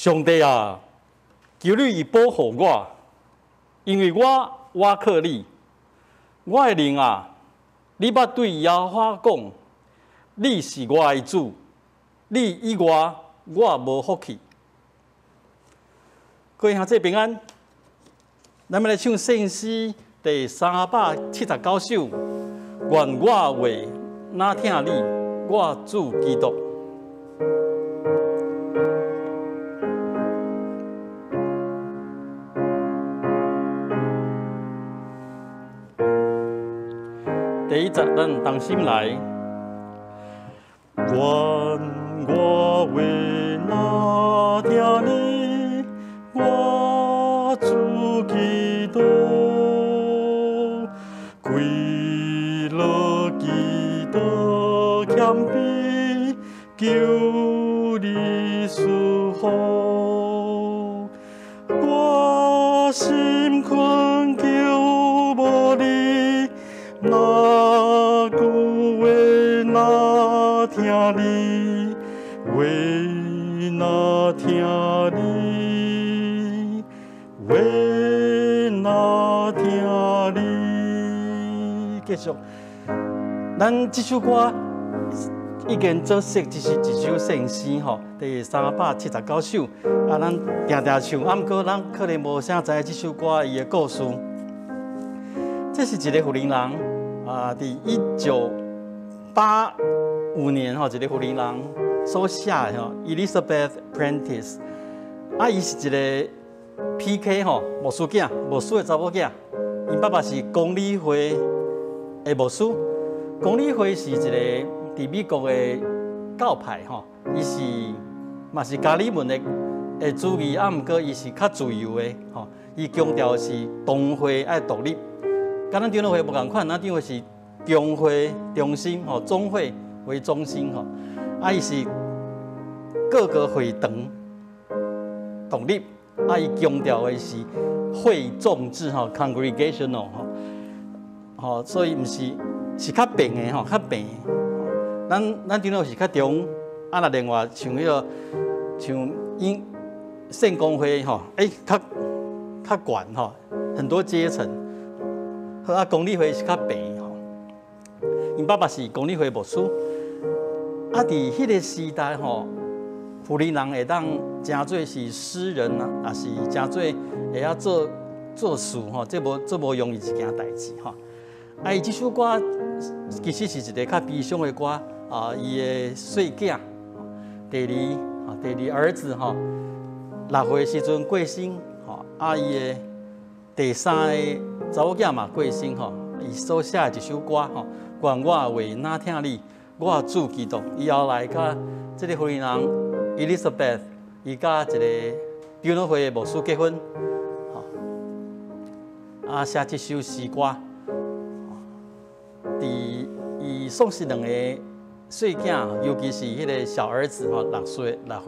上帝啊，求你以保护我，因为我靠你。我的灵啊，你捌对耶和华讲，你是我的主，你以外我无福气。各位兄弟平安，咱们来唱圣诗第379首。愿我为哪听你，我主基督。第一节，咱同心来。愿我为哪听你，我主基督。归乐基督谦卑，求你赐福。我心困求无你，哪句话哪听你，为哪听你，为哪听你。继续，咱这首歌已经作识，只是一首圣诗吼，第379首。咱定定唱，不过咱可能无啥知这首歌伊的故事。这是一个福林人在1985年一个福林人所写的Elizabeth Prentice。伊是一个 PK 牧师囝，牧师的查某囝。因爸爸是公理会的牧师。公理会是一个伫美国的教派伊是嘛是加里文的主义，不过伊是较自由的伊强调是同会爱独立，跟咱长老会无共款，咱长会是中会中心总会为中心伊是各个会堂独立，伊强调的是会众制congregational 所以毋是较平的较平的。咱长老是较中，若另外像像圣公会较悬很多阶层。公理会是较平因爸爸是公理会牧师。伫迄个时代福林人会当真做是诗人也是真做会晓做事这无容易一件代志伊这首歌其实是一个较悲伤的歌伊的细囝第二儿子6岁时阵过身伊的第3个查某囝嘛过身伊所写的一首歌愿我为哪听你，我主基督。伊后来甲这个福林人 Elizabeth， 伊甲一个长老会的牧师结婚写这首诗歌。伊送是2个细囝，尤其是迄个小儿子6岁的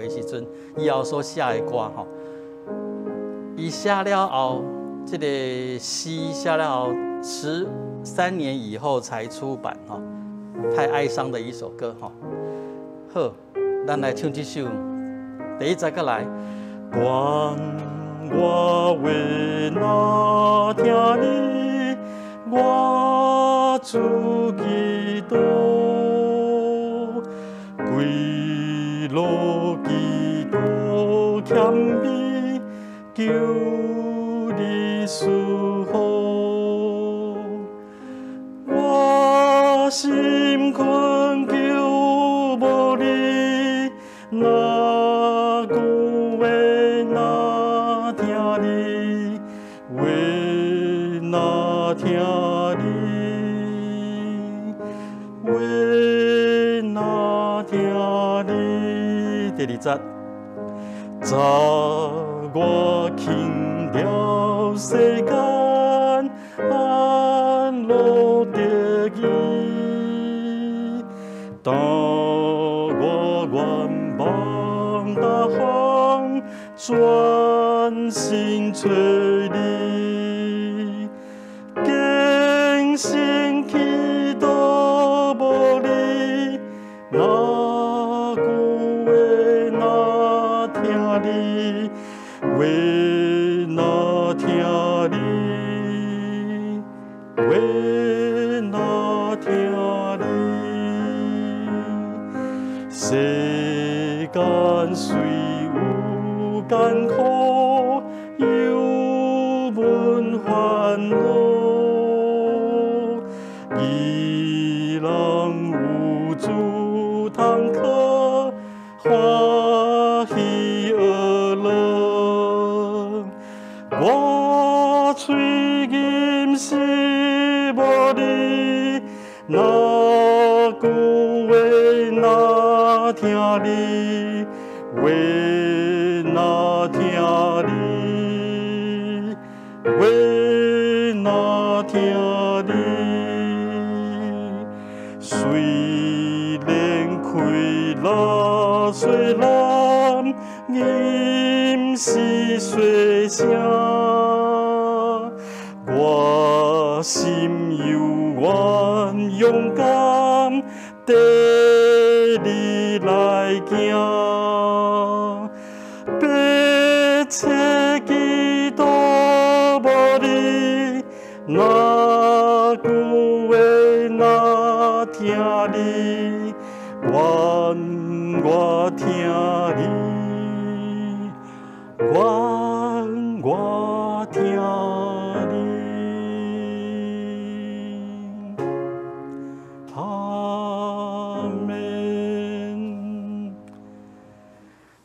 时阵，以后所写的歌伊写了后，这个诗写了后13年以后才出版太哀伤的一首歌好，咱来唱这首，第一节过来。愿我为哪听你，我主基督。归乐基督谦卑，求你赐福。我心困求无你，哪句话哪听你，为哪听你，为哪听你。第二节，早我轻了世间安乐得意，当我愿望大方，专心找你，坚信祈祷无你，哪句话哪听为那听你，为那听你，世间虽有艰苦，有问烦恼，伊人有主通靠，欢喜而乐。我嘴吟是无你，那句话那听你，话那听你，话那听你。虽然开了水浪，吟是水声，我心犹原勇敢，跟你来行。别切记多无你，那句话那听你，愿我听你，愿我听你。阿门。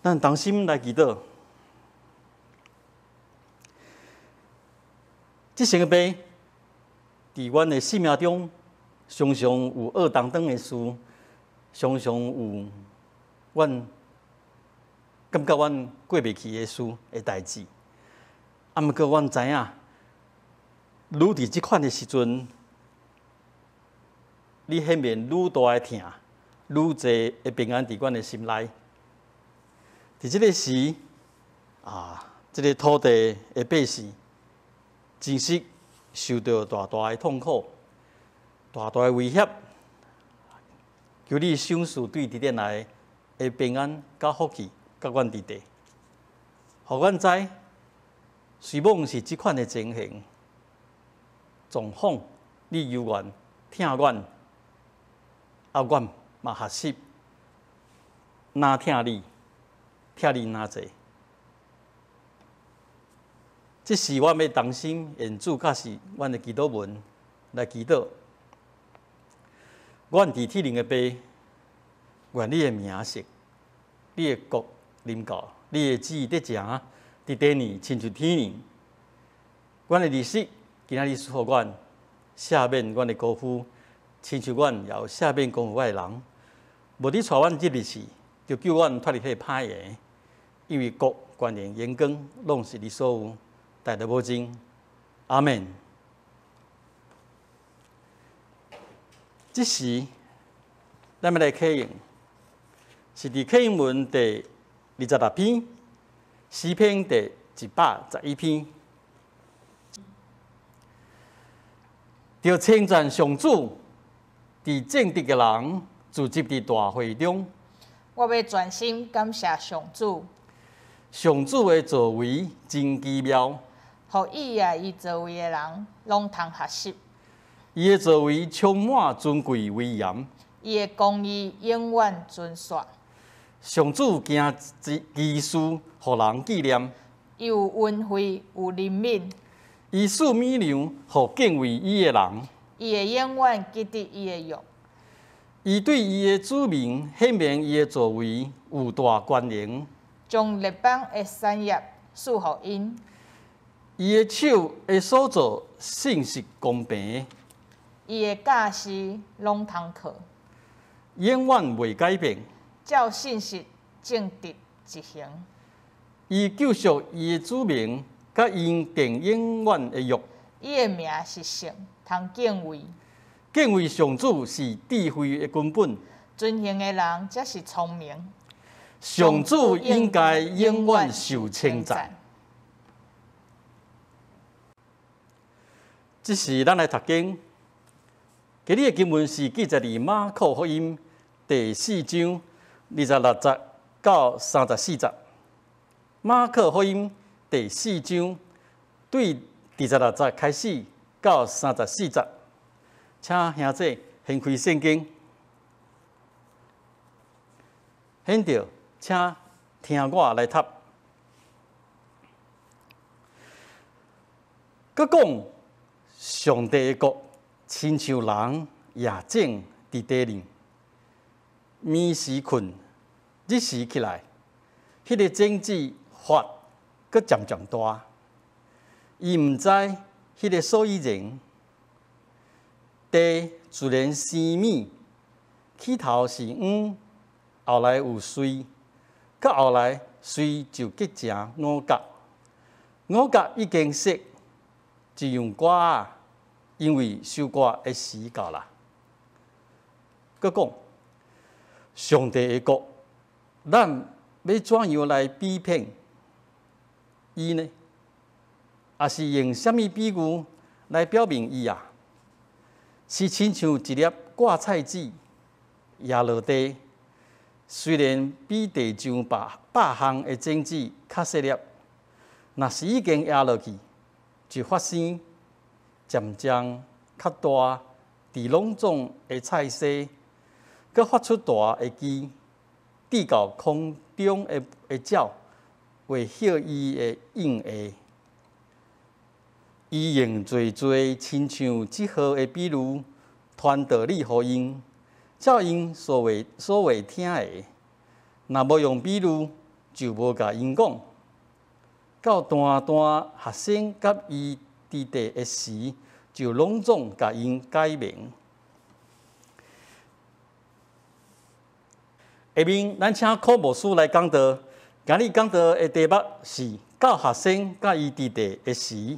咱同心来祈祷。这些个杯，在阮的生命中，常常有恶当当的事，常常有阮感觉阮过袂去的事的代志。啊，毋过阮知影，愈伫即款的时阵，你显面愈大的疼，愈侪的平安伫阮的心内。伫即个时，即个土地的百姓，真实受到大大的痛苦、大大的威胁。求你赏赐对伫点来的平安、甲福气、甲阮伫地，互阮知，虽望是即款的情形，状况你犹原听阮，阮嘛学习，哪听你，听你哪济。这是阮要同心愿主，甲是阮的祈祷文来祈祷。阮伫天灵的爸，愿你的名色，你的国临到，你的旨意得成，伫地呢亲像天呢。阮的日式今仔日赐予阮赦免阮的辜负，亲像阮也有赦免辜负我的人。无你带阮即日时，就救阮脱离迄个歹个，因为国、权力、荣光，拢是你所有。代代无尽，阿门。这时，咱要来启用，是伫启用文第26篇，诗篇第111篇。要称赞上主，伫正直的人聚集伫大会中。我要全心感谢上主，上主的作为真奇妙。互伊伊作为的人拢通学习。伊的作为充满尊贵威严，伊的公义永远存续。上主行奇事，互人纪念。伊有恩惠，有怜悯。伊赐美良，互敬畏伊的人。伊会永远记得伊的约。伊对伊的子民显明伊的作为有大权能，将列邦的产业赐互因。伊的手的所做信实公平，伊的教示拢通靠，永远袂改变。照信实正直执行。伊救赎伊的子民，甲因定永远的约。伊的名是圣，通敬畏。敬畏上主是智慧的根本，遵行的人才是聪明。上主应该永远受称赞。这是咱来读经，今日的经文是记载伫马可福音第4章26节到34节。马可福音第4章对26节开始到34节，请兄弟掀开圣经，显着，请听我来读。佮讲，上帝的国，亲像人夜整伫地里，暝时困，日时起来，迄个种子发，佮渐渐大。伊毋知迄个所以然，地自然生米，起头是黄，后来有水，佮后来水就结成五角，五角已经熟。就用歌啊，因为收割的时到啦。佮讲，上帝的国，咱要怎样来比拼伊呢？也是用什么比喻来表明伊啊？是亲像一粒挂菜籽压落地，虽然比地上百项的种子较细粒，若是已经压落去。就发生渐渐较大，伫隆重的菜色，佮发出大的枝，滴到空中的鸟，为歇伊的应下。伊用最亲像即号的比喻，传道理互因，照因所为听的。若无用比喻，就无甲因讲。到段学生甲伊伫地的时，就隆重甲因解明。下面咱请柯牧师来讲道。今日讲道的题目是教学生甲伊伫地的时。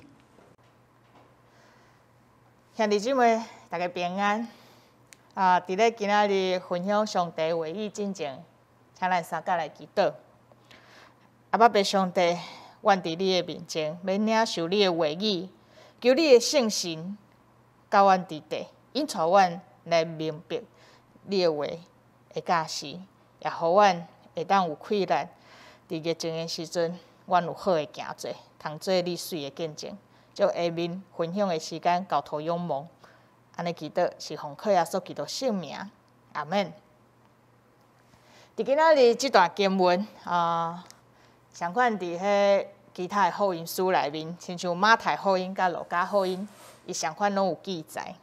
兄弟姊妹，大家平安。伫咧今仔日分享上帝话语之前，请咱三甲来祈祷。阿爸爸上帝。阮伫你的面前，要领受你的话语，求你的圣神教阮伫地，引带阮来明白你的话的价值，也互阮会当有气力。伫疫情的时阵，阮有好的行做，通做你水的见证。将下面分享的时间交托仰望，安尼祈祷是奉靠耶稣基督圣名，阿门。伫今仔日即段经文相款伫迄其他的福音书内面，亲像马太福音甲路加福音，伊相款拢有记载。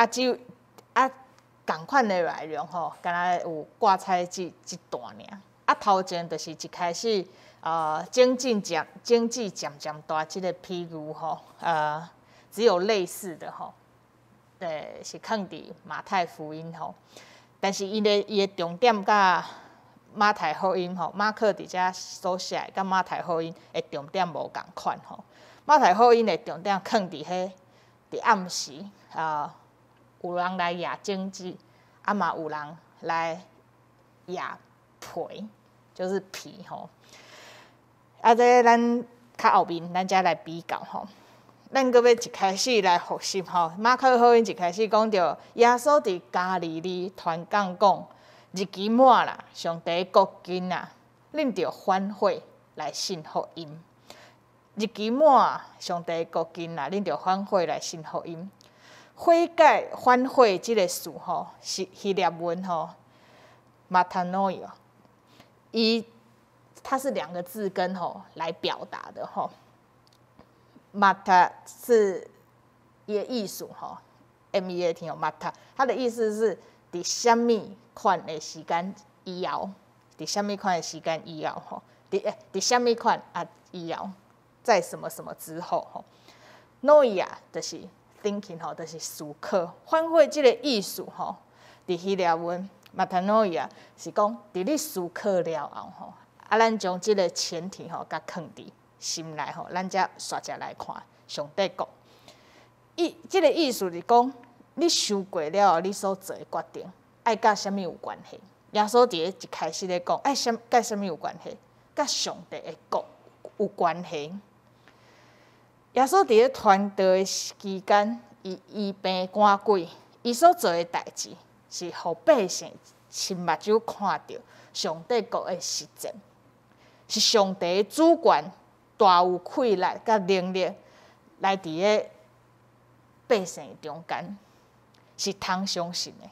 只有共款的内容吼，敢若有挂彩即段尔。头前就是一开始经济渐渐大，即个譬如吼只有类似的吼，是放伫马太福音吼，但是伊的重点甲马太福音吼，马可伫遮所写，甲马太福音的重点无共款吼。马太福音的重点放伫伫暗时有人来野种子，嘛有人来野皮，就是皮吼。这咱较后面，咱才来比较吼。咱搁要一开始来复习吼。马可福音一开始讲到耶稣伫加利利传讲。日期满啦，上帝国近啦，恁着反悔来信福音。日期满，上帝国近啦，恁着反悔来信福音。悔改、反悔即个词吼，是希腊文吼 ，metanoia， 它是2个字根吼来表达的吼。meta 是伊的意思吼 ，met 吼 meta， 它的意思是伫什么款的时间以后，伫什么款的时间以后吼，伫什么款以后，在什么什么之后吼。noia 就是 thinking 吼，就是思考。反悔即个意思吼，伫希腊文 metanoia 是讲伫你思考了后吼，咱将即个前提吼，甲放伫心内吼，咱才刷只来看上帝国。即个意思是讲，你想过了后，你所做的决定，爱甲什么有关系？耶稣伫一开始咧讲，甲什么有关系？甲上帝的国有关系。耶稣伫咧传道的期间，伊医病赶鬼，伊所做的代志，是互百姓亲目睭看到上帝国的实践，是上帝的主权大有气力甲能力来伫个百姓中间，是通相信的。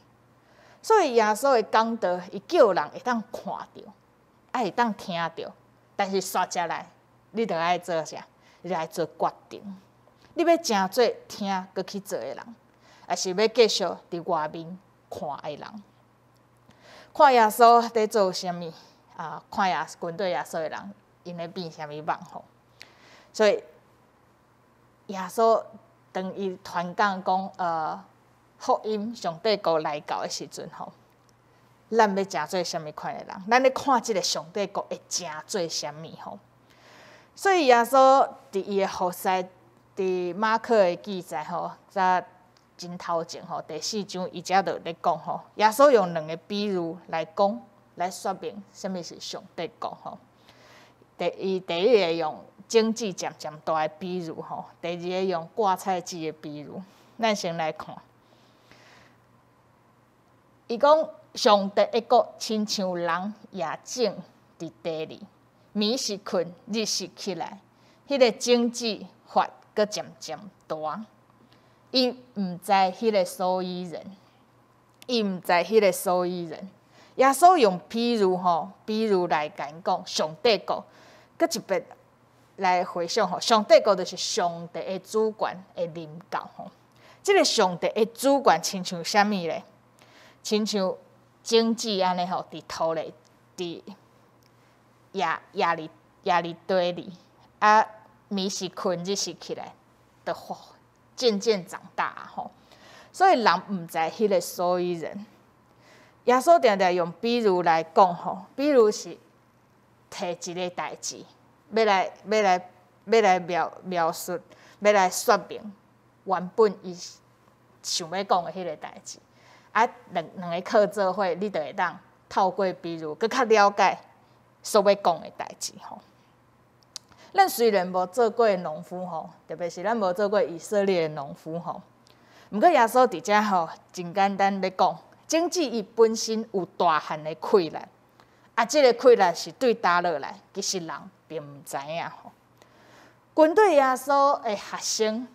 所以耶稣的讲道，伊叫人会当看到，会当听到，但是刷下来，你着爱做啥？你来做决定。你要真做听，佮去做的人，还是要继续伫外面看的人？看耶稣伫做啥物啊？看军队耶稣的人，因咧变啥物梦吼？所以耶稣当伊传讲福音上帝国来到的时阵吼，咱要真做啥物款的人？咱咧看即个上帝国会真做啥物吼？所以耶稣伫伊的服侍，伫马可的记载吼，在真头前吼，第4章伊遮就咧讲吼，耶稣用2个比喻来讲，来说明什么是上帝国吼。第一个用经济渐渐大的比喻吼，第二个用挂菜机的比喻。咱先来看，伊讲上帝的国亲像人夜静伫地里。暝是困，日是起来，迄个经济发阁渐渐大。伊毋知迄个所以人，伊毋知迄个所以人。耶稣用比喻来讲上帝国，阁一别来回想吼，上帝国就是上帝的主权的临到吼。即个上帝的主权亲像啥物咧？亲像经济安尼吼，伫土里，伫夜里堆里，暝是困，日是起来，就渐渐长大吼。所以人毋知迄个所以人。耶稣常常用比喻来讲吼，比喻是摕一个代志，要来描述，要来说明原本伊想要讲的迄个代志。两个靠做伙，你就会当透过比喻，更较了解所要讲的代志吼。咱虽然无做过农夫吼，特别是咱无做过以色列的农夫吼，毋过耶稣伫遮吼真简单咧讲，经济伊本身有大汉的气力，即个气力是对倒落来，其实人并毋知影吼。军队耶稣的学生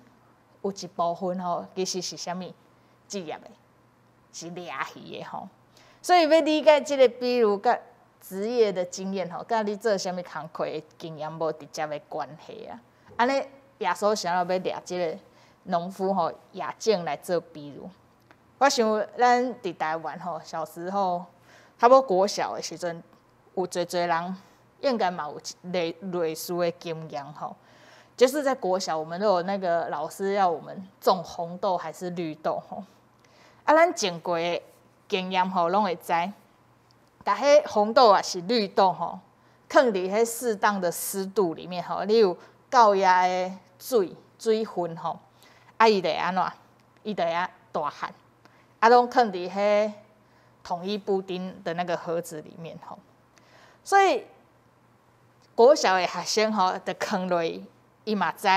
有一部分吼，其实是啥物职业的，是掠鱼的吼。所以要理解即个比喻甲职业的经验吼，甲你做啥物工课的经验无直接的关系啊。安尼耶稣想要掠即个农夫吼夜景来做比喻。我想咱伫台湾吼，小时候差不多国小的时阵，有侪人应该嘛有类似的经验吼。就是在国小，我们都有那个老师要我们种红豆还是绿豆吼。咱前过的经验吼，拢会知。但迄红豆啊是绿豆吼，放伫迄适当的湿度里面吼，你有高压的水分吼，伊就会安怎？伊就会大汉，拢放伫迄统一布丁的那个盒子里面吼。所以国小的学生吼，就放落伊嘛知，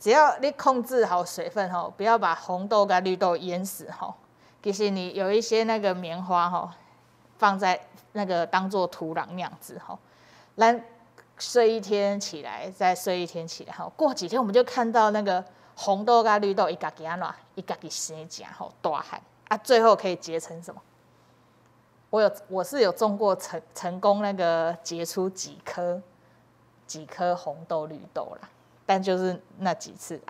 只要你控制好水分吼，不要把红豆跟绿豆淹死吼。其实你有一些那个棉花吼，放在那个当做土壤那样子吼，咱睡一天起来，再睡一天起来吼，过几天我们就看到那个红豆跟绿豆伊家己安怎，伊家己生成吼大汉最后可以结成什么？我是有种过成功那个结出几颗红豆绿豆啦，但就是那几次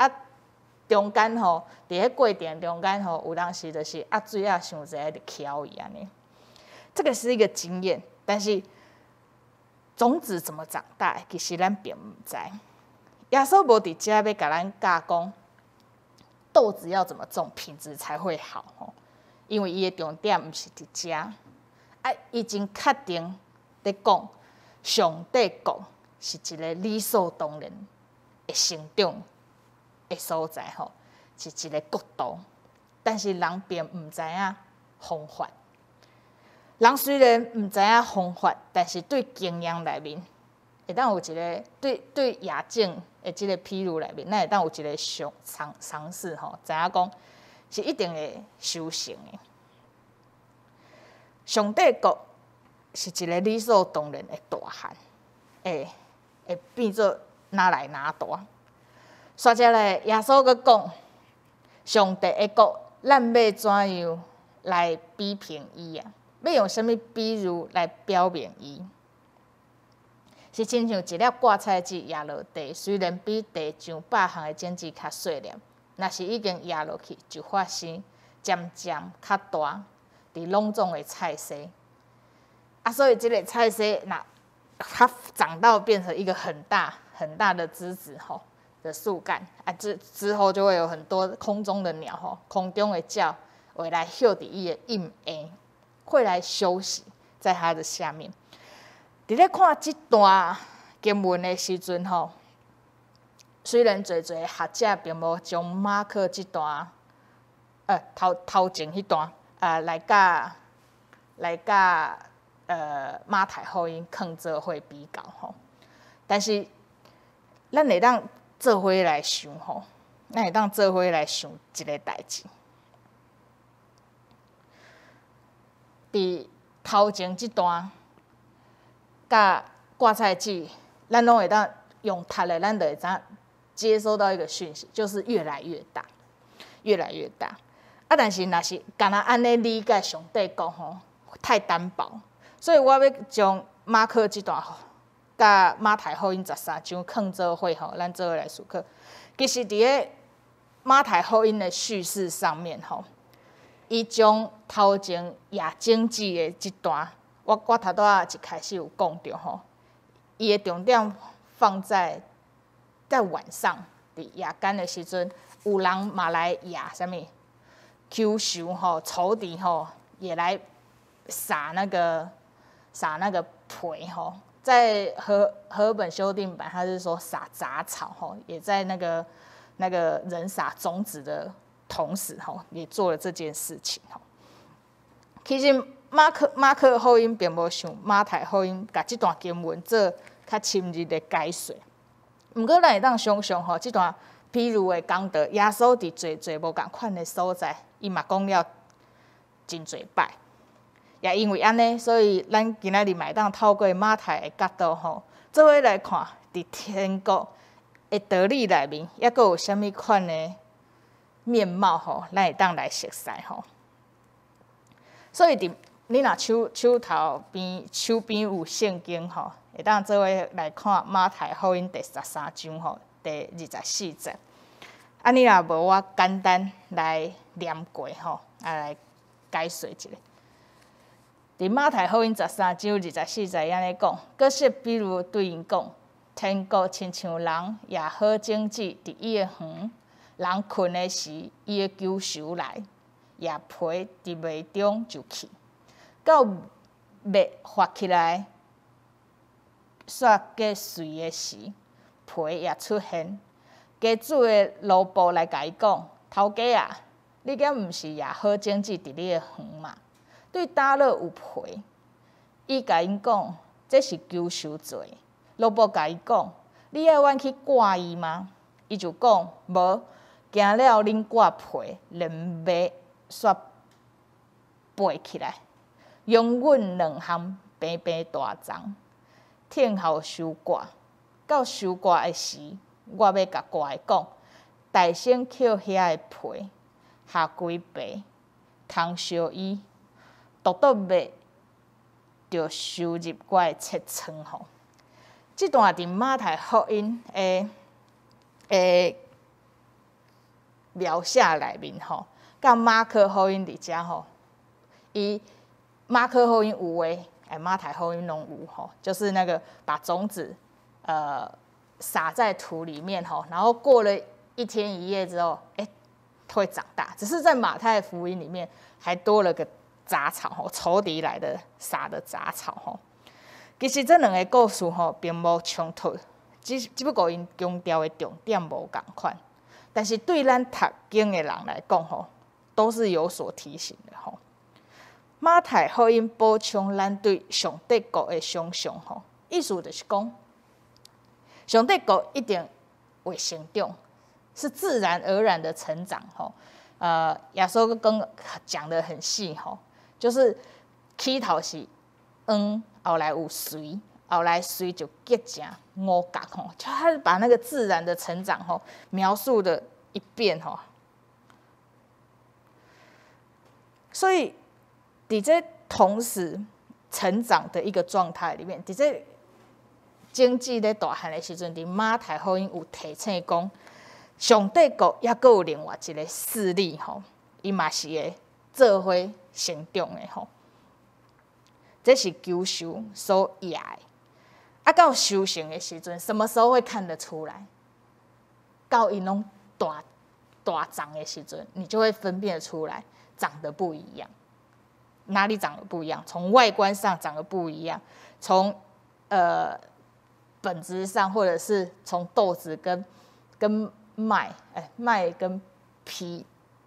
中间吼，伫迄过程中间吼，有当时就是水伤济就翘伊安尼。这个是一个经验，但是种子怎么长大，其实咱并唔知。耶稣无伫遮要甲咱教讲豆子要怎么种，品质才会好吼。因为伊的重点唔是伫遮，已经确定咧讲上帝国是一个理所当然会成长的所在吼，是一个国度，但是人并唔知影方法。人虽然唔知影方法，但是对经验内面，会当有一个对夜景的即个比喻内面，咱会当有一个尝试吼，知影讲是一定会修成的。上帝国是一个理所当然的大汉，会变做拿来拿大。接下来耶稣佫讲，上帝会讲，咱要怎样来比评伊啊？要用什么比喻来表明伊？是亲像一粒挂菜籽压落地，虽然比地上100项的种子较细粒，若是已经压落去，就发生渐渐较大，伫拢总的菜色。所以这个菜色，那它长到变成一个很大很大的枝子的树干之后就会有很多空中的鸟空中的鸟会来休伫伊的荫下，会来休息在它的下面。伫咧看这段经文的时阵虽然侪学者并无将马可这段头前迄段来甲马太福音放做伙比较但是咱会当做伙来想咱会当做伙来想一个代志。伫头前这段甲挂菜籽，咱拢会当用读的，咱就会知接收到一个讯息，就是越来越大，越来越大。但是若是干那安尼理解上帝讲太单薄，所以我要将马可这段甲马太福音13章放做伙咱做伙来思考。其实伫咧马太福音的叙事上面伊将头前亚经记的这段，我头拄仔一开始有讲到伊的重点放在晚上伫夜间的时阵，有人嘛来亚什么求仇仇敌也来撒那个培在和本修订版，它是说撒杂草也在那个人撒种子的同时也做了这件事情其实马可福音并无像马太福音把这段经文做较深入的解说。不过咱会当想象这段比喻的讲到耶稣伫侪无共款的所在，伊嘛讲了真侪摆。也因为安尼，所以咱今仔日嘛会当透过马太的角度做伙来看伫天国的道理内面，抑佫有啥物款的面貌咱会当来熟悉所以你若手边有圣经会当做伙来看马太福音第13章第24节。你若无，我简单来念过来解说一下。伫马太福音13章24节安尼讲，搁说比如对因讲，天国亲像人也好种子伫伊的园，人困的时，伊的cứu赎来，也皮伫麦中就去，到麦发起来，煞过水的时，皮也出现。家主的奴仆来甲伊讲：头家啊，你敢毋是也好种子伫你的园嘛？对打落有皮，伊甲因讲，这是cứu赎罪。奴仆甲伊讲：你爱阮去割伊吗？伊就讲：无，惊了恁割皮，连麦煞背起来，用阮2项平平大丛，听候收割。到收割的时，我要甲割的讲，大声捡遐的皮，下规白，通烧伊。独独麦就收入我的册仓这段伫马太福音的描写内面甲马可福音伫遮伊马可福音有诶，马太福音拢有就是那个把种子撒在土里面然后过了1天1夜之后，会长大。只是在马太福音里面还多了个杂草仇敌来的撒的杂草其实这2个故事并无冲突，只不过因强调的重点无共款，但是对咱读经的人来讲都是有所提醒的马太福音补充咱对上帝国的想象意思就是讲，上帝国一定会成长，是自然而然的成长耶稣讲得很细就是起头是后来有水后来水就结成五角吼，就他把那个自然的成长吼描述的一遍吼。所以，在这同时成长的一个状态里面，在这经济咧大汉的时阵，伫马太福音有提醒讲，上帝国也阁有另外一个势力吼，伊嘛是会做伙成长的吼。这是求受所压的。啊，到修行的时阵，什么时候会看得出来？到因拢大长的时阵，你就会分辨出来，长得不一样。哪里长得不一样？从外观上长得不一样，从本质上，或者是从豆子跟麦跟皮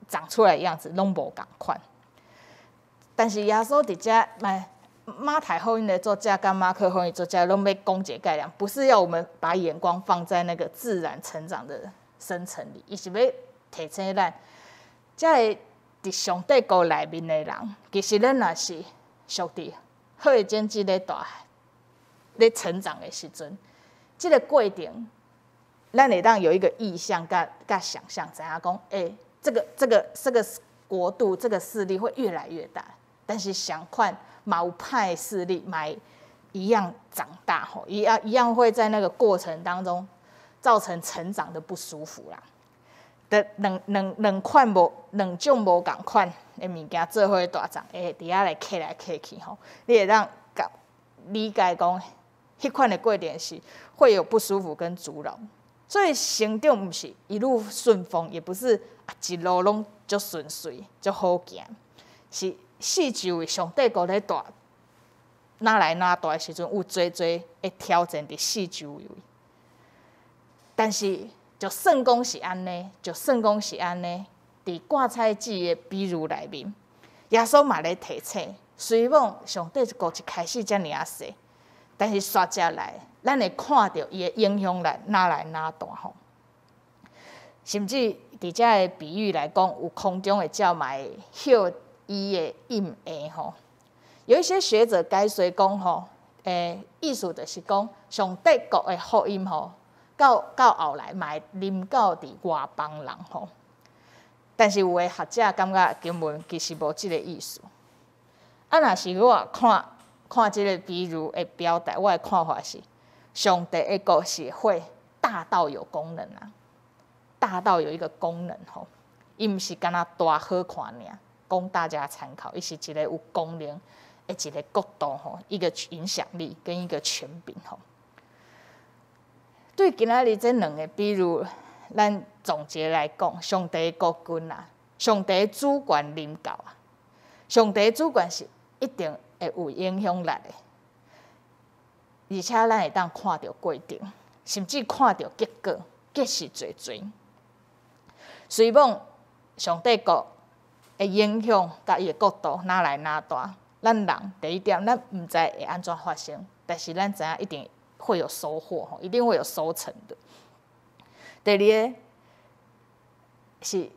长出来的样子，拢无同款。但是耶稣伫遮马太福音的作家跟马可福音的作家拢要讲一个概念，不是要我们把眼光放在那个自然成长的深层里，伊是要提醒咱，这个伫上帝国内面的人，其实咱若是属伫好的经济咧成长的时阵，这个过程，咱会当有一个意象甲想象，知影讲，这个国度这个势力会越来越大，但是相反。毛派势力买一样长大吼，一样会在那个过程当中造成成长的不舒服啦。的两种无共款的物件做伙大长，伫遐来客去吼，你会让理解讲，迄款的过程是会有不舒服跟阻挠。所以成长不是一路顺风，也不是一路拢足顺遂、足好行，是。四周围上帝国咧大，哪来哪大的时阵，有侪会挑战伫四周围。但是，就算讲是安尼，伫挂彩记的比喻内面，耶稣嘛咧提醒，虽然上帝国一开始遮尔啊细，但是刷遮来，咱会看到伊的影响力哪来哪大吼。甚至伫遮的比喻来讲，有空中的鸟嘛会歇。伊的印下吼，有一些学者解说讲吼，意思就是讲，上帝国的福音吼，到后来嘛会临到伫外邦人吼。但是有的学者感觉经文其实无即个意思。若是我看即个比喻的表达，我的看法是，上帝的国是会大到有功能啊，大到有一个功能吼，伊毋是干那大好看尔。供大家参考，伊是一个有功能的一个国度吼，一个影响力跟一个权柄吼。对今仔日这两个比如，咱总结来讲，上帝国君啊，上帝主权临到啊，上帝主权是一定会有影响力的，而且咱会当看到过程，甚至看到结果，结实侪。虽然上帝国的影响甲伊的国度哪来哪大，咱人第一点，咱毋知会安怎发生，但是咱知影一定会有收获，一定会有收成的。第二个是，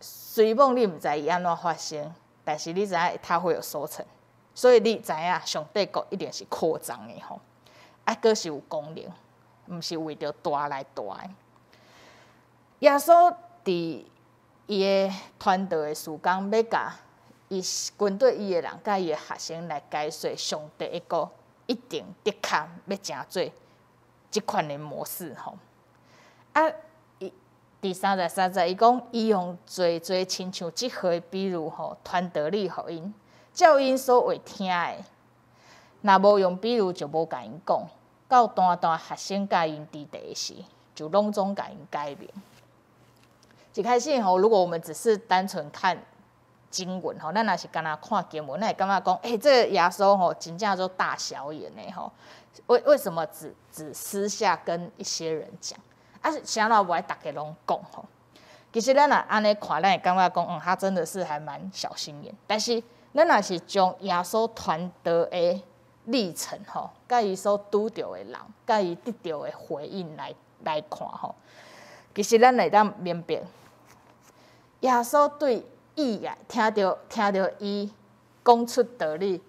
虽然你毋知伊安怎发生，但是你知影它会有收成，所以你知影上帝国一定是扩张的吼，佫是有功能，毋是为着大来大的。耶稣伫伊的团队的事工，要甲伊军队伊的人，甲伊的学生来解说上帝的国一定的确要成做即款的模式吼。第33节伊讲，伊用侪亲像即号的比喻吼，传道理互因，叫因所会听的。若无用比喻，就无甲因讲。到单学生甲因伫地时，就拢总甲因解明。一开始吼，如果我们只是单纯看经文吼，咱若是干那看经文，咱会感觉讲，这个耶稣吼真正做大小眼的吼。为什么只私下跟一些人讲？啥人无爱大家拢讲吼？其实咱若安尼看，咱会感觉讲，他真的是还蛮小心眼。但是咱若是将耶稣传道的历程吼，甲伊所拄着的人，甲伊得到的回应来看吼，其实咱会当明白。耶稣对伊啊，听到伊讲出道理，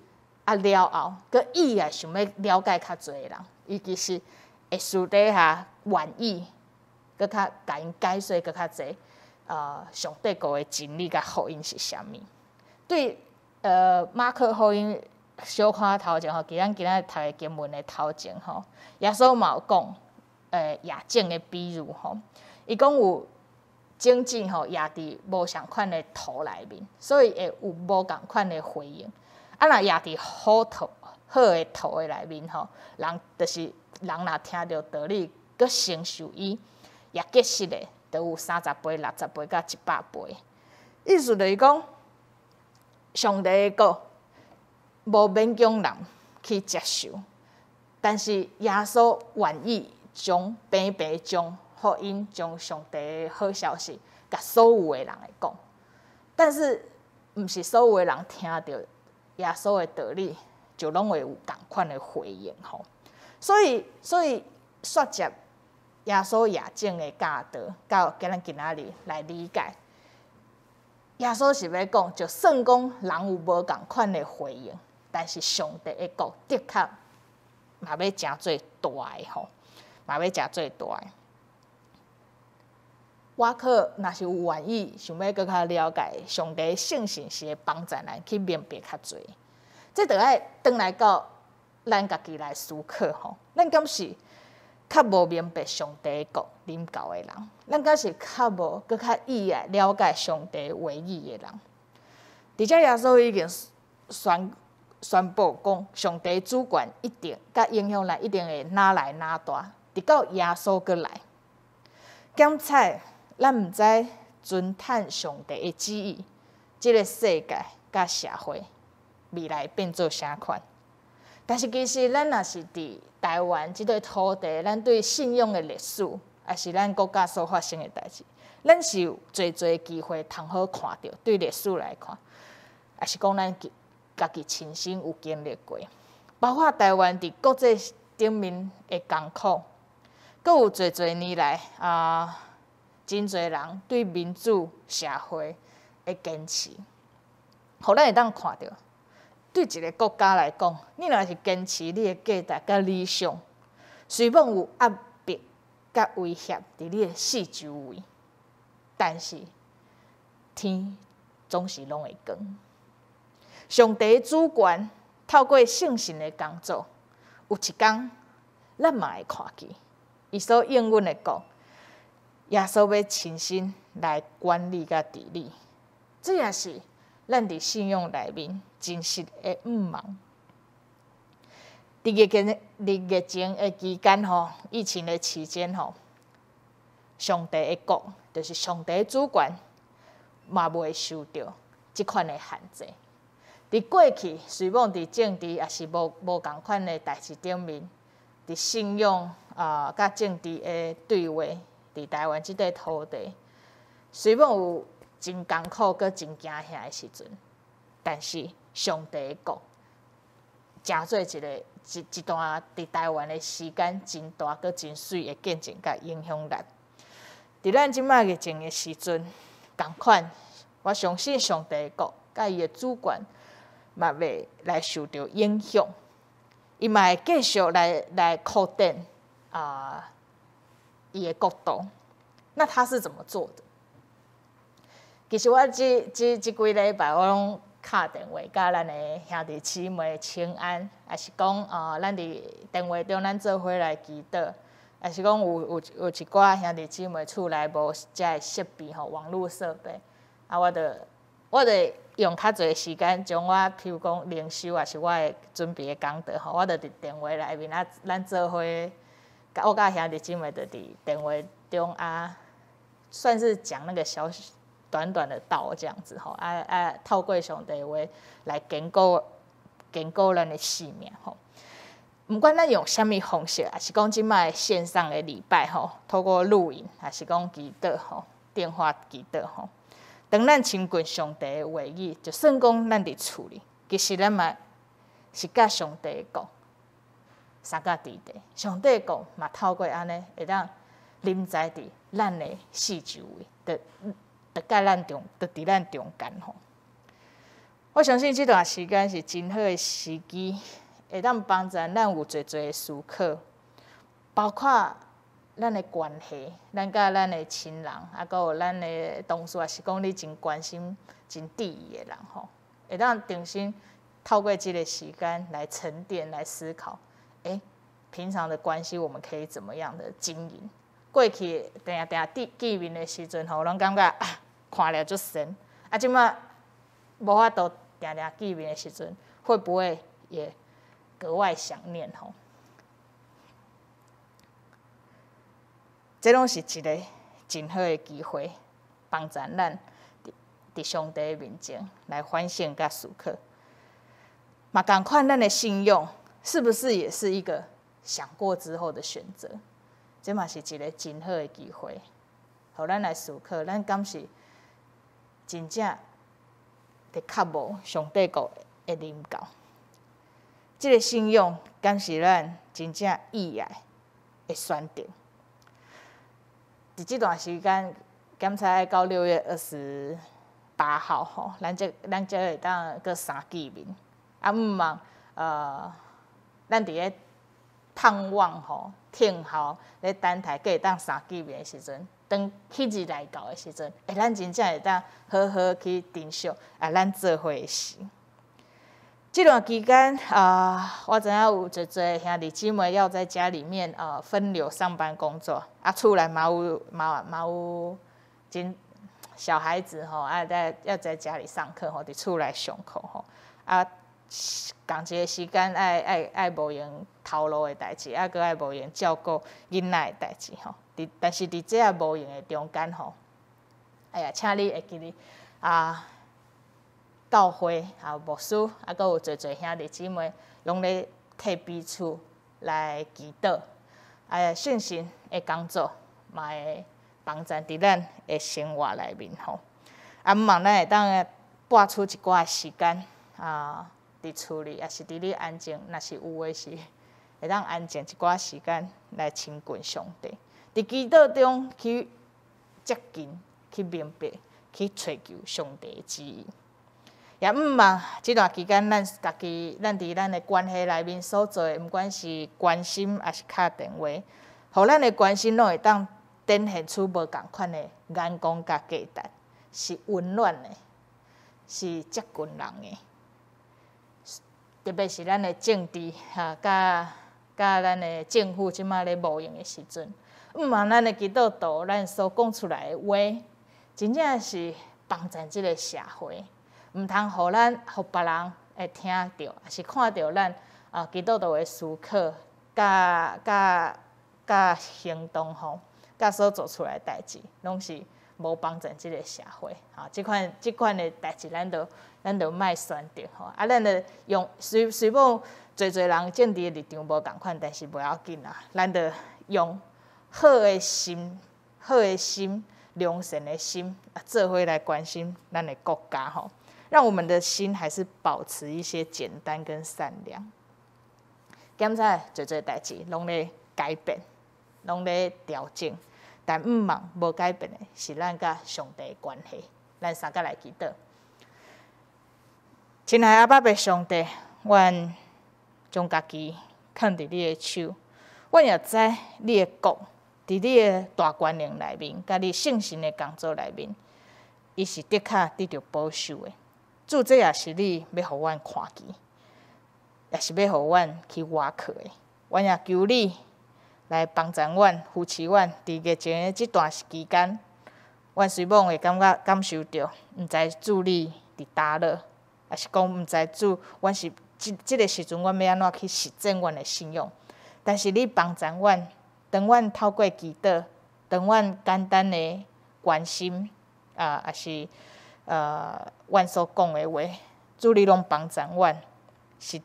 了后，佮伊也想要了解较侪人，伊其实会私底下愿意，佮较甲因解说佮较侪。上帝国的真理甲福音是啥物？对，马可福音小看头前吼，咱今仔读的经文的头前吼，耶稣嘛有讲，亚种的比喻吼，伊讲有种子吼，亚伫无相款的土内面，所以会有无共款的回应。啊，若亚伫好的土的内面吼，人就是人若听到道理，佮承受伊，也结实的。就有30倍、60倍、到100倍，意思就是讲，上帝的国无勉强人去接受，但是耶稣愿意将平平将福音、将上帝的好消息，甲所有的人来讲。但是，毋是所有的人听到耶稣的道理，就拢会有同款的回应吼。所以说接。耶稣亚种的教导，到咱今仔日来理解，耶稣是要讲，就算讲人有无共款的回应，但是上帝的国的确嘛要诚做大的吼，嘛要诚做大的。我可若是有愿意想要更较了解上帝的性情，是会帮助咱去明白较侪。这就爱转来到咱家己来思考吼，咱敢是？较无明白上帝的国领教的人，咱敢是较无佮较意爱了解上帝唯一的人。而且耶稣已经宣布讲，上帝主权一定甲影响力一定会哪来哪大，直到耶稣过来。检测咱毋知尊探上帝的旨意，即个世界甲社会未来变做啥款？但是其实咱若是伫台湾即块土地，咱对信仰的历史，也是咱国家所发生的代志，咱是有侪机会通好看到。对历史来看，也是讲咱家己亲身有经历过，包括台湾伫国际顶面的艰苦，阁有侪年来真侪人对民主社会的坚持，互咱会当看到。对一个国家来讲，你若是坚持你的价值甲理想，虽然有压迫甲威胁伫你的四周围，但是天总是拢会光。上帝的主权透过圣神的工作，有一天咱嘛会看见，伊所应允的讲，耶稣要亲身来管理甲治理，这也是咱伫信仰内面真实的毋茫。伫疫情的期间吼，疫情的期间吼，上帝的国就是上帝的主权，嘛袂受到即款的限制。伫过去，虽然伫政治也是无共款的代志顶面，伫信仰甲政治的对话，伫台湾即块土地，虽然有真艰苦佮真惊吓的时阵，但是上帝的国，诚做一段伫台湾的时间真大佮真水的见证甲影响力。伫咱即摆疫情的时阵，共款，我相信上帝的国甲伊的主权，嘛袂来受到影响，伊嘛会继续来扩展伊的国度。那他是怎么做的？其实我即几礼拜我拢敲电话，甲咱的兄弟姊妹请安，也是讲咱伫电话中咱做伙来祈祷，也是讲有一寡兄弟姊妹厝内无遮个设备吼，网络设备，我着用较侪时间，将我譬如讲灵修，也是我的准备的讲道吼，我着伫电话内面咱做伙，我甲兄弟姊妹着伫电话中算是讲那个短短的道这样子吼，透过上帝话来坚固咱的性命吼。不管咱用什么方式，还是讲即摆线上的礼拜吼，透过录音，还是讲祈祷吼，电话祈祷吼。当咱亲近上帝的话语，就算讲咱伫厝里，其实咱嘛是甲上帝讲，三甲伫地，上帝讲嘛透过安尼会当临在伫咱的四周围，就伫咱中间吼。我相信这段时间是真好的时机，会当帮助咱有侪的思考，包括咱的关系，咱甲咱的亲人，啊，搁有咱的同事，也是讲你真关心、真伫意的人吼，会当重新透过这个时间来沉淀、来思考，平常的关系我们可以怎么样的经营？过去定见面的时阵吼，拢感觉看了就神，啊，即马无法度定见面的时阵，会不会也格外想念吼？这拢是一个真好的机会，帮助咱伫上帝面前来反省甲思考。嘛，同款咱的信用是不是也是一个想过之后的选择？这嘛是一个真好的机会，互咱来思考，咱敢是真正伫较无上帝国的临到？这个信用敢是咱真正意爱的选择？伫这段时间，检查爱到6月28号吼，咱才会当搁三见面。啊，毋茫咱伫咧盼望吼、听候咧等待，搁会当三见面的时阵，当迄日来到的时阵，咱真正会当好好去珍惜咱做伙的事。这段期间我知影有侪兄弟姊妹要在家里面分流上班工作，厝内嘛有真小孩子吼，要在家里上课吼，伫厝内上课吼，共一个时间爱无闲头路的代志，搁爱无闲照顾囡仔的代志吼。但是伫这无闲的中间吼，请你会记哩教会牧师搁有侪兄弟姊妹，拢咧替彼此来祈祷，信心的工作嘛会帮助伫咱的生活内面吼。毋茫咱会当拨出一寡时间伫厝里，也是伫你安静，若是有诶是会当安静一寡时间来亲近上帝，伫祈祷中去接近、去明白、去追求上帝的旨意。也毋茫这段期间，咱伫咱的关系内面所做的，毋管是关心还是敲电话，互咱的关心拢会当展现出无共款的眼光甲价值，是温暖的，是接近人的。特别是咱的政治甲咱的政府即马咧无用的时阵，毋茫咱的祈祷徒，咱所讲出来的话，真正是帮助即个社会。毋通互别人会听到，也是看到咱基督徒的思考、甲行动吼，甲所做出来的代志，拢是无帮助即个社会。即款的代志，咱就莫选择吼。咱就用虽无侪人政治的立场无共款，但是袂要紧啦。咱就用好的心、良善的心，做伙来关心咱的国家吼。让我们的心还是保持一些简单跟善良。检查侪代志拢咧改变，拢咧调整，但毋茫无改变的是咱甲上帝的关系。咱三个来祈祷。亲爱的阿爸爸上帝，阮将家己放伫你的手，阮也知你的国伫你的大权能内面，甲你圣神的工作内面，伊是的确得到保守的。主，这也是你要互阮看见，也是要互阮去挖靠的。阮也求你来帮助阮、扶持阮，伫疫情的这段期间，阮虽望会感受到，毋知主你伫叨落，也是讲毋知主，阮是这个时阵，阮要安怎去实践阮的信用。但是你帮助阮，当阮透过祈祷，当阮简单的关心也是阮所讲的话，主你拢帮助阮，是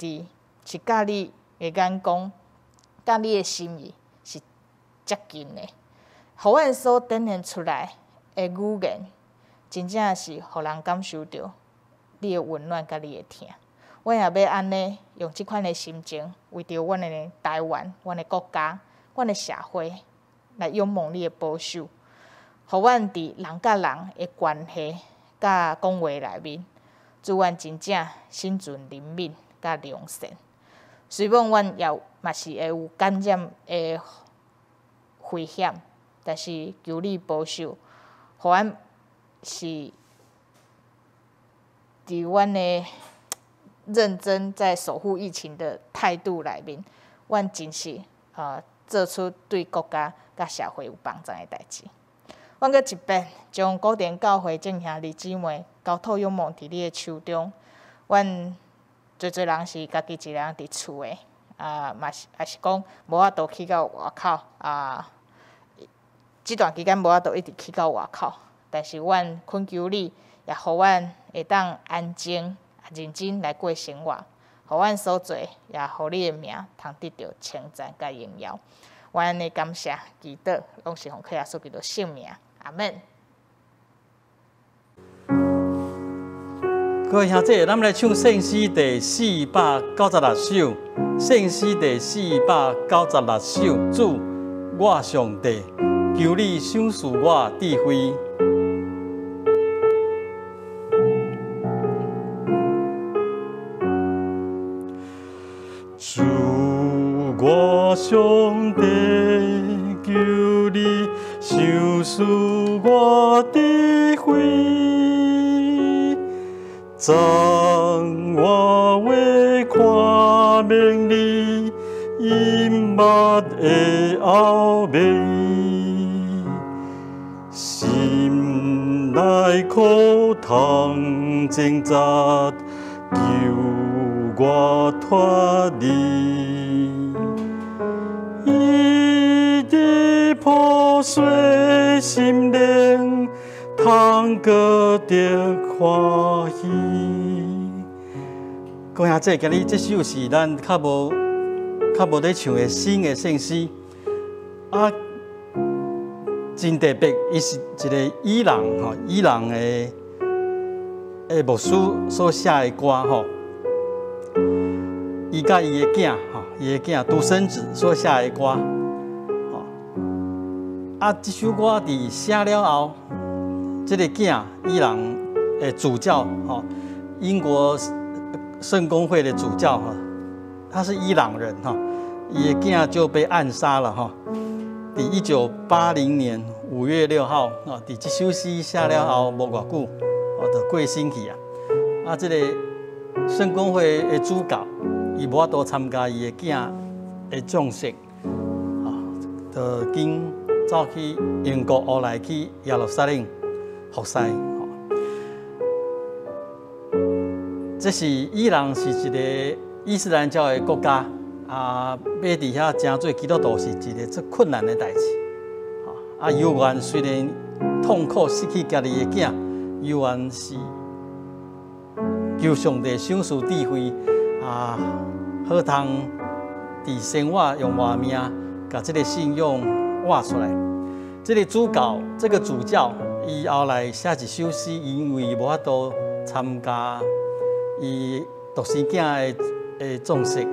甲你的眼光，甲你的心意是接近的，互阮所展现出来的语言，真正是互人感受到你的温暖甲你的疼。阮也要安尼用即款的心情，为着阮的台湾、阮的国家、阮的社会，来仰望你的保守，互阮伫人甲人的关系甲讲话内面，主阮真正心存怜悯甲良善。虽然阮也嘛是会有感染的危险，但是求你保守，互阮是伫阮的认真在守护疫情的态度内面，阮真是做出对国家甲社会有帮助的代志。阮阁一遍将古典教会正兄弟姊妹交托仰望伫你的手中。阮侪人是家己一个人伫厝的，嘛是也是讲无法度去到外口即段期间无法度一直去到外口。但是阮恳求你，也互阮会当安静、认真来过生活，互阮所做，也互你的名通得到称赞甲荣耀。阮安尼感谢祈祷，拢是奉靠耶稣基督圣名，阿门。各位兄弟，咱们来唱圣诗第496首。圣诗第496首，主，我上帝，求你赏赐我智慧。主，我上帝，求你赏赐我智慧。当我为看明你隐密的奥秘，心内苦痛挣扎，求我脱离。一滴破碎心灵，通过得欢喜。各位兄弟，今日这首是咱较无咧唱的新的圣诗，真特别，伊是一个伊朗的牧师所写的歌吼，伊甲伊的囝独生子所写的歌，这首歌伫写了后，这个囝伊朗的主教英国圣公会的主教他是伊朗人伊的囝就被暗杀了伫1980年5月6号伫这首诗写了后无偌久就过身去这个圣公会的主教伊无法度参加伊的囝的葬式就紧走去英国后来去耶路撒冷服侍。这是伊朗是一个伊斯兰教的国家要伫遐真做基督徒是一个最困难的代志。犹原虽然痛苦失去家己的囝，犹原是求上帝赏赐智慧好通伫生活用活命，把这个信仰活出来。这个主教，伊后来写一首诗，因为无法度参加伊独生囝的葬式，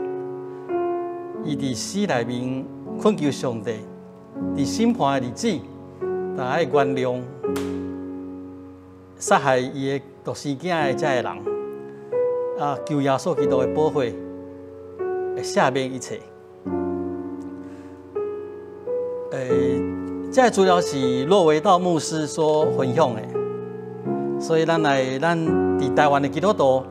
伊伫诗内面恳求上帝，伫审判的日子，大家原谅杀害伊的独生囝的这个人，求耶稣基督的保护，会赦免一切。这资料是洛维道牧师所分享的，所以咱伫台湾的基督徒，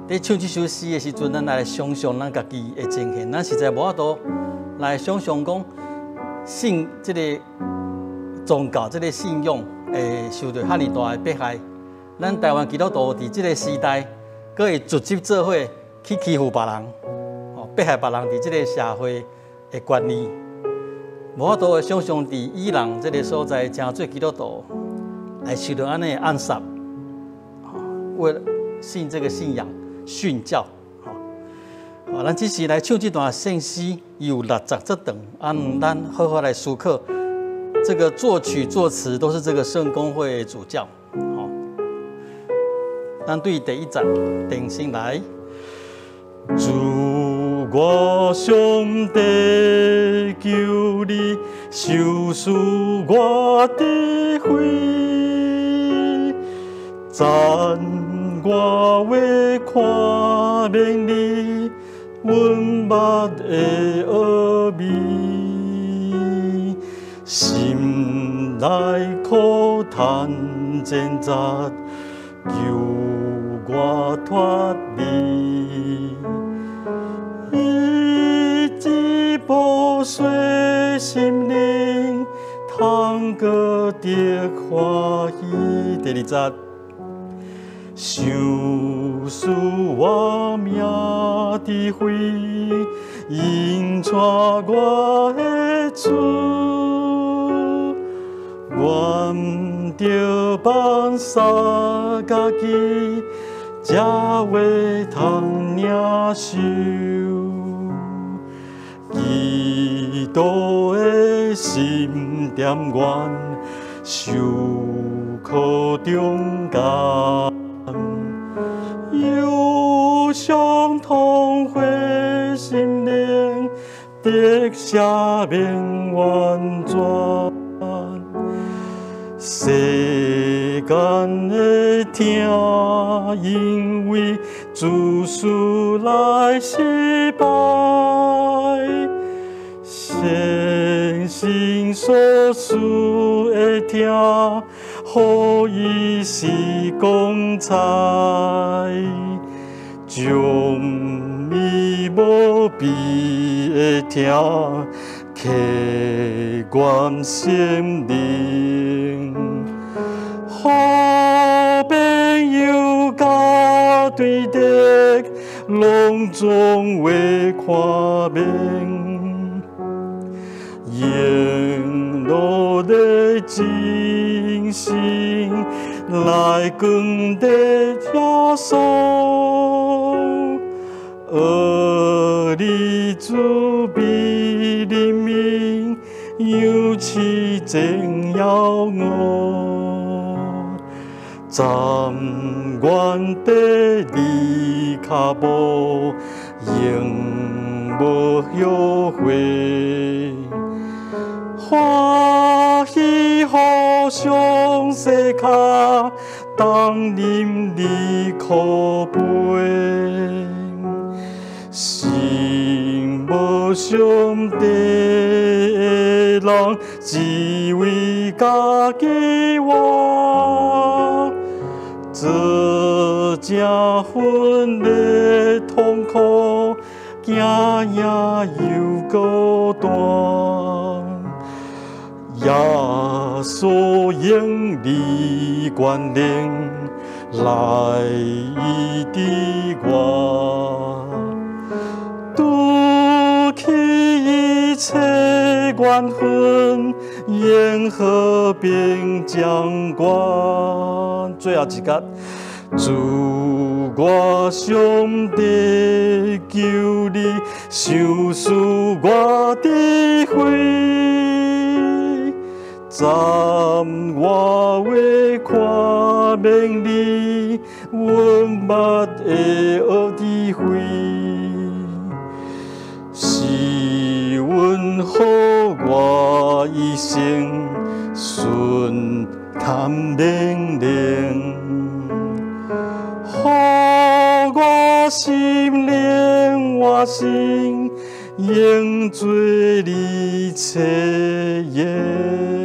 在唱这首诗的时阵，咱来想象咱家己的情形，咱实在无法度来想象讲，信这个宗教、这个信仰会受到遐尼大的迫害。咱台湾基督徒伫这个时代，佫会组织做伙去欺负别人，迫害别人伫这个社会的权利。无法度想象伫伊朗这个所在，真侪基督徒来受到安尼的暗杀，为了信这个信仰殉教。咱只是来唱这段圣诗，有60这段，咱好好来思考。这个作曲作词都是这个圣公会的主教。咱对第一节定心来。主我上帝，求你赏赐我智慧，赞我为看明你，阮目的恶味，心内苦叹挣扎，求我脱离。一直保水心灵，通过得欢喜。第二节，想使我命智慧，引带我的主，愿着放下家己，才会通领受。基督的心点愿，受苦中甘，忧伤痛悔心灵，得赦免完全。世间的痛，因为自私来失败。先生所赐的痛，予伊是光彩，将伊无比的痛，刻关心灵。好朋友甲对敌，拢总为看明。用努力精神来光地耶稣，你主比人民尤其正要我，暂愿地离脚步，永无后悔。欢喜互相世卡，当饮你苦杯，心无上帝的人，只为家己活，这正分的痛苦，行也又孤单。耶稣用你权能来医治我，拄起一切怨恨，用和平掌管。最后一节，主我上帝求你，收拾我的悔。暂我为看明你，阮目的恶智慧，是阮好我一生顺堪命令，好我心灵活心，用做你切言。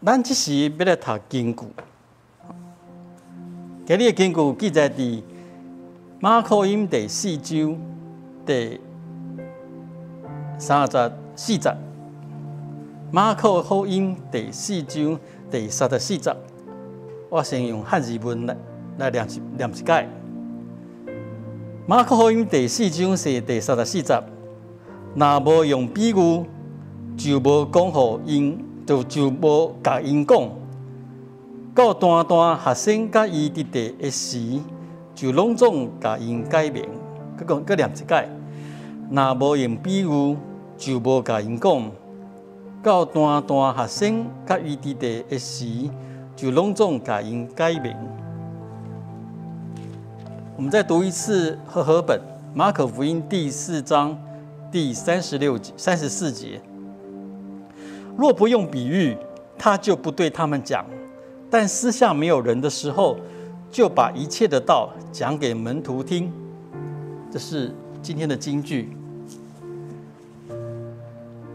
咱这时要来读经句，今日的经句记载伫马可音第4章第34节。马可福音第4章第34节，我先用汉字文来念一解。马可福音第4章是第34节，若无用比喻，就无讲互因。就无甲因讲，到单单学生甲伊伫地的时，就拢总甲因解明。佮念一解，若无用比喻，就无甲因讲，到单单学生甲伊伫地的时，就拢总甲因解明。我们再读一次和合本马可福音第4章第34节。若不用比喻，他就不对他们讲；但私下没有人的时候，就把一切的道讲给门徒听。这是今天的金句。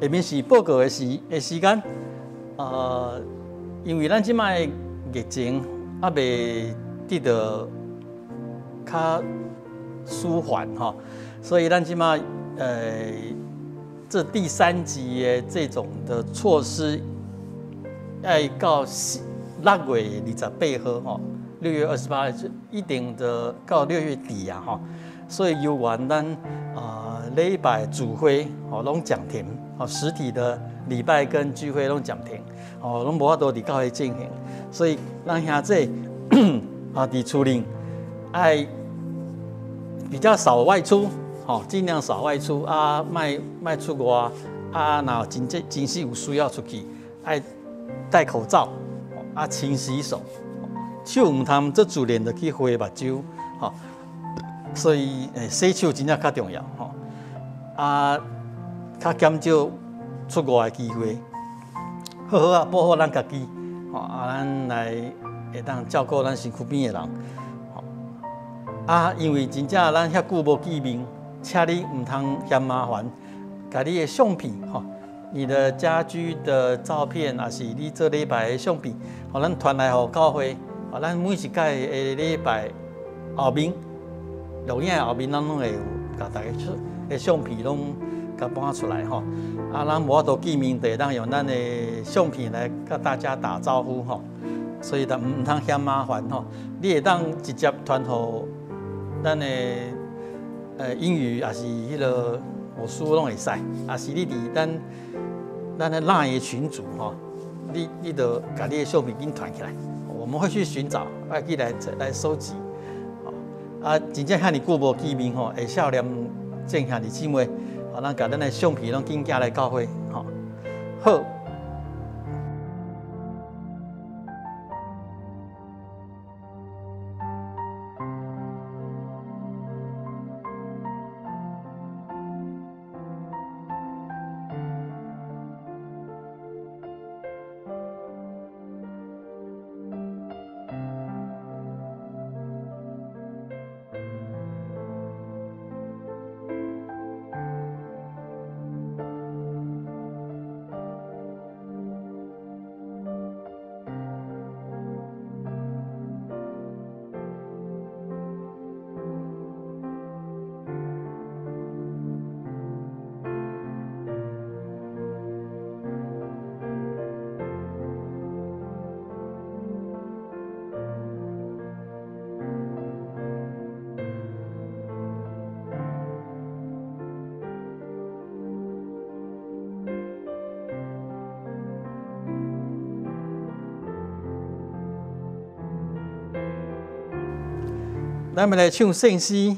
下面是报告的时间，因为咱即摆疫情未得到较舒缓哈，所以咱即摆这第3级的这种的措施，要到6月28号哈，6月28日一定的到6月底啊哈，所以有完咱礼拜主会拢暂停，实体的礼拜跟聚会拢暂停，拢无法度伫教会进行，所以咱兄弟伫厝里爱比较少外出，尽量少外出啊，卖出外啊，若真是有需要出去，爱戴口罩啊，勤洗手，手唔通做自然的去挥目睭，所以洗手真正较重要，啊，较减少出外的机会，好好啊保护咱家己，咱来会当照顾咱身躯边的人，因为真正咱遐久无见面，请你唔通嫌麻烦，把你的相片，你的家居的照片，也是你做礼拜的相片，咱传来给教会，咱每一届的礼拜后面，录影后面，咱拢会有甲大家的相片拢甲搬出来吼，咱无法度见面，就会当用咱的相片来甲大家打招呼吼，所以唔通嫌麻烦吼，你会当直接传互咱的英语，也是迄个我书拢会使，也是你伫咱的 LINE 的群组吼，你就把你的相片紧传起来，我们会去寻找，去来收集。真正遐尼久无见面吼，会少年正兄弟姊妹，咱把咱的相片拢紧寄来教会，好。咱们来唱圣诗，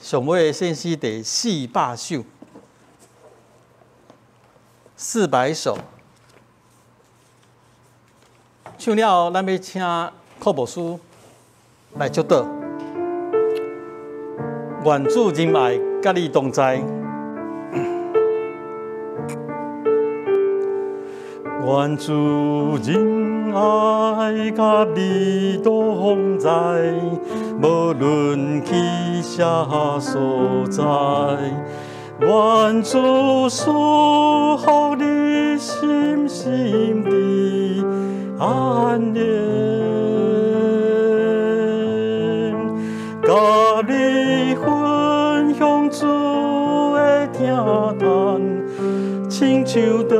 上尾的圣诗第400首，400首。唱了后，咱要请扩牧师来祝祷。愿主仁爱，甲你同在。愿主仁爱，甲你同在，无论去啥所在。愿主赐福你心心的安宁，甲你分享主的听谈，亲像长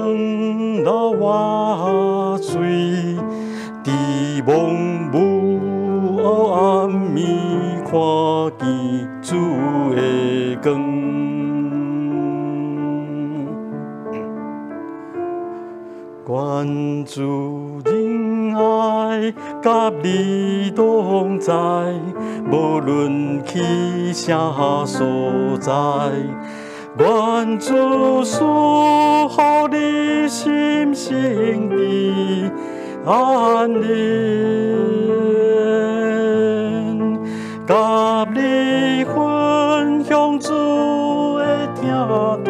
老wat水，伫蒙雾暗暝看见主的光。愿主仁爱，甲你同在，无论去啥所在。愿主赐福你心性的安宁，甲你分享主的听谈，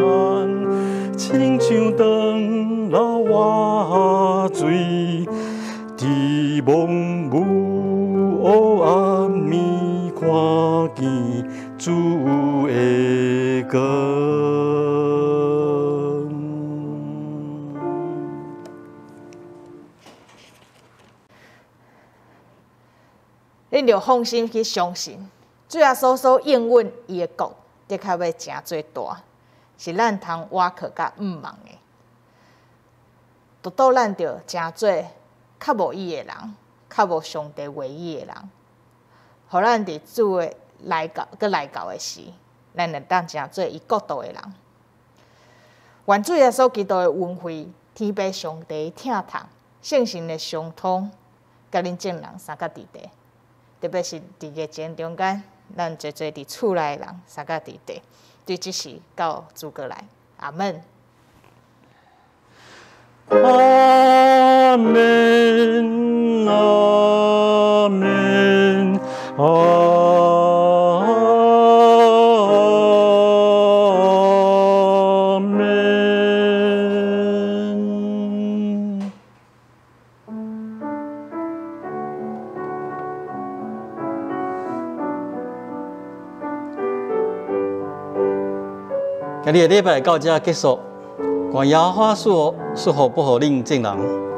亲像长流活水，伫蒙雾黑暗暝看见主的光。恁着放心去相信，主耶稣所应允伊的国，的确要诚做大，是咱通挖靠甲毋望的。独到咱着诚做较无伊的人，较无上帝话语的人，互咱伫主的来到的时，咱会当诚做伊国度的人。愿主耶稣基督的恩惠、天父上帝的疼痛、圣神的相通，甲恁众人三角伫地。特别是伫疫情中间，咱侪伫厝内的人三角伫地，对即时到主过来，阿门。阿门，阿门，阿门。今日的礼拜到这结束，愿耶和华赐福不好令众人。